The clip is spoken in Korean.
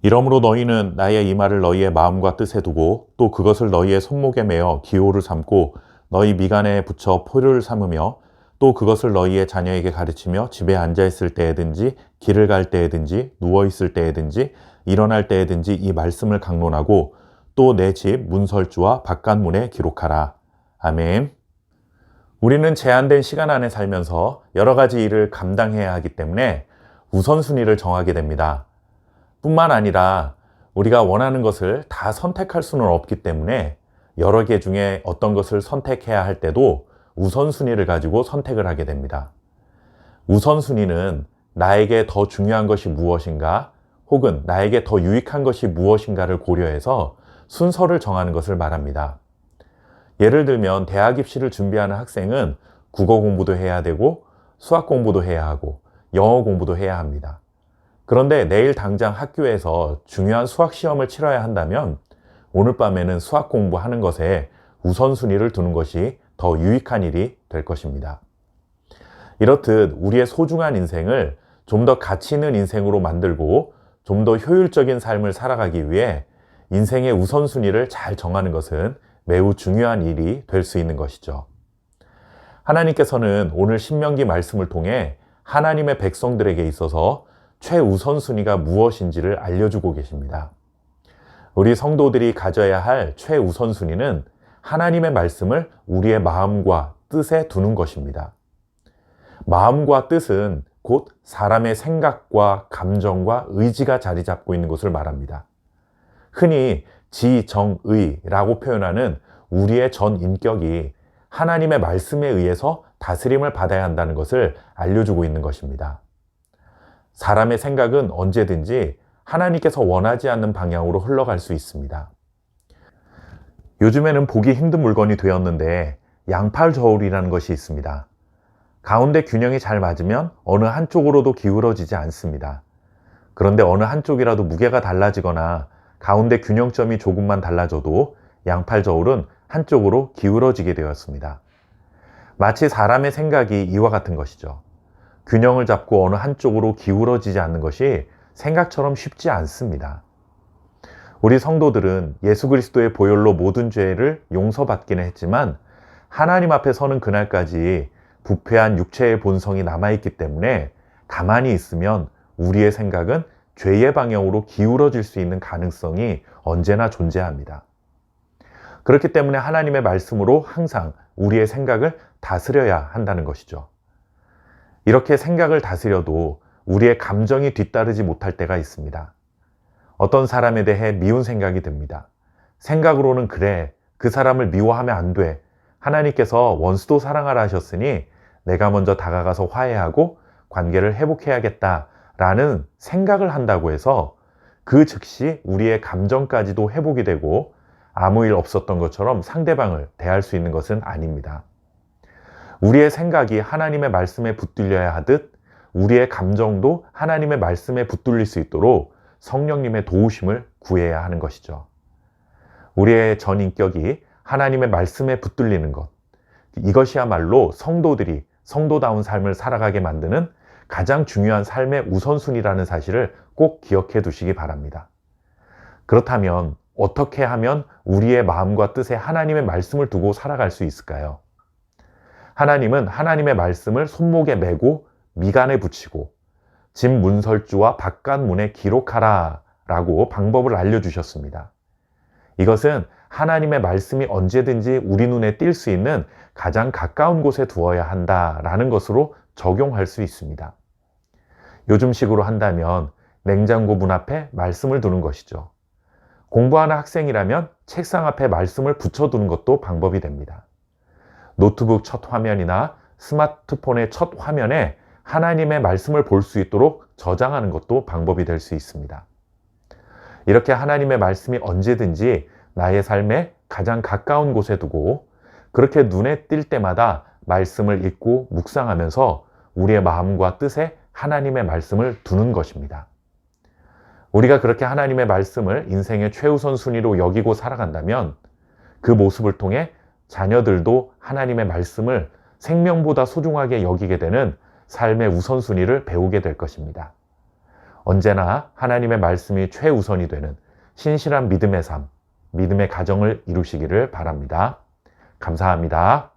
이러므로 너희는 나의 이 말을 너희의 마음과 뜻에 두고 또 그것을 너희의 손목에 매어 기호를 삼고 너희 미간에 붙여 표를 삼으며 또 그것을 너희의 자녀에게 가르치며 집에 앉아 있을 때에든지 길을 갈 때에든지 누워 있을 때에든지 일어날 때에든지 이 말씀을 강론하고 또 내 집 문설주와 바깥문에 기록하라. 아멘. 우리는 제한된 시간 안에 살면서 여러 가지 일을 감당해야 하기 때문에 우선순위를 정하게 됩니다. 뿐만 아니라 우리가 원하는 것을 다 선택할 수는 없기 때문에 여러 개 중에 어떤 것을 선택해야 할 때도 우선순위를 가지고 선택을 하게 됩니다. 우선순위는 나에게 더 중요한 것이 무엇인가 혹은 나에게 더 유익한 것이 무엇인가를 고려해서 순서를 정하는 것을 말합니다. 예를 들면 대학 입시를 준비하는 학생은 국어 공부도 해야 되고 수학 공부도 해야 하고 영어 공부도 해야 합니다. 그런데 내일 당장 학교에서 중요한 수학 시험을 치러야 한다면 오늘 밤에는 수학 공부하는 것에 우선순위를 두는 것이 더 유익한 일이 될 것입니다. 이렇듯 우리의 소중한 인생을 좀 더 가치 있는 인생으로 만들고 좀 더 효율적인 삶을 살아가기 위해 인생의 우선순위를 잘 정하는 것은 매우 중요한 일이 될 수 있는 것이죠. 하나님께서는 오늘 신명기 말씀을 통해 하나님의 백성들에게 있어서 최우선순위가 무엇인지를 알려주고 계십니다. 우리 성도들이 가져야 할 최우선순위는 하나님의 말씀을 우리의 마음과 뜻에 두는 것입니다. 마음과 뜻은 곧 사람의 생각과 감정과 의지가 자리 잡고 있는 것을 말합니다. 흔히 지정의라고 표현하는 우리의 전 인격이 하나님의 말씀에 의해서 다스림을 받아야 한다는 것을 알려주고 있는 것입니다. 사람의 생각은 언제든지 하나님께서 원하지 않는 방향으로 흘러갈 수 있습니다. 요즘에는 보기 힘든 물건이 되었는데 양팔 저울이라는 것이 있습니다. 가운데 균형이 잘 맞으면 어느 한쪽으로도 기울어지지 않습니다. 그런데 어느 한쪽이라도 무게가 달라지거나 가운데 균형점이 조금만 달라져도 양팔 저울은 한쪽으로 기울어지게 되었습니다. 마치 사람의 생각이 이와 같은 것이죠. 균형을 잡고 어느 한쪽으로 기울어지지 않는 것이 생각처럼 쉽지 않습니다. 우리 성도들은 예수 그리스도의 보혈로 모든 죄를 용서받기는 했지만 하나님 앞에 서는 그날까지 부패한 육체의 본성이 남아있기 때문에 가만히 있으면 우리의 생각은 죄의 방향으로 기울어질 수 있는 가능성이 언제나 존재합니다. 그렇기 때문에 하나님의 말씀으로 항상 우리의 생각을 다스려야 한다는 것이죠. 이렇게 생각을 다스려도 우리의 감정이 뒤따르지 못할 때가 있습니다. 어떤 사람에 대해 미운 생각이 듭니다. 생각으로는 그래, 그 사람을 미워하면 안 돼. 하나님께서 원수도 사랑하라 하셨으니 내가 먼저 다가가서 화해하고 관계를 회복해야겠다 라는 생각을 한다고 해서 그 즉시 우리의 감정까지도 회복이 되고 아무 일 없었던 것처럼 상대방을 대할 수 있는 것은 아닙니다. 우리의 생각이 하나님의 말씀에 붙들려야 하듯 우리의 감정도 하나님의 말씀에 붙들릴 수 있도록 성령님의 도우심을 구해야 하는 것이죠. 우리의 전인격이 하나님의 말씀에 붙들리는 것, 이것이야말로 성도들이 성도다운 삶을 살아가게 만드는 가장 중요한 삶의 우선순위라는 사실을 꼭 기억해 두시기 바랍니다. 그렇다면 어떻게 하면 우리의 마음과 뜻에 하나님의 말씀을 두고 살아갈 수 있을까요? 하나님은 하나님의 말씀을 손목에 메고 미간에 붙이고 집 문설주와 바깥문에 기록하라 라고 방법을 알려주셨습니다. 이것은 하나님의 말씀이 언제든지 우리 눈에 띌 수 있는 가장 가까운 곳에 두어야 한다라는 것으로 적용할 수 있습니다. 요즘식으로 한다면 냉장고 문 앞에 말씀을 두는 것이죠. 공부하는 학생이라면 책상 앞에 말씀을 붙여두는 것도 방법이 됩니다. 노트북 첫 화면이나 스마트폰의 첫 화면에 하나님의 말씀을 볼 수 있도록 저장하는 것도 방법이 될 수 있습니다. 이렇게 하나님의 말씀이 언제든지 나의 삶에 가장 가까운 곳에 두고 그렇게 눈에 띌 때마다 말씀을 읽고 묵상하면서 우리의 마음과 뜻에 하나님의 말씀을 두는 것입니다. 우리가 그렇게 하나님의 말씀을 인생의 최우선 순위로 여기고 살아간다면 그 모습을 통해 자녀들도 하나님의 말씀을 생명보다 소중하게 여기게 되는 삶의 우선순위를 배우게 될 것입니다. 언제나 하나님의 말씀이 최우선이 되는 신실한 믿음의 삶, 믿음의 가정을 이루시기를 바랍니다. 감사합니다.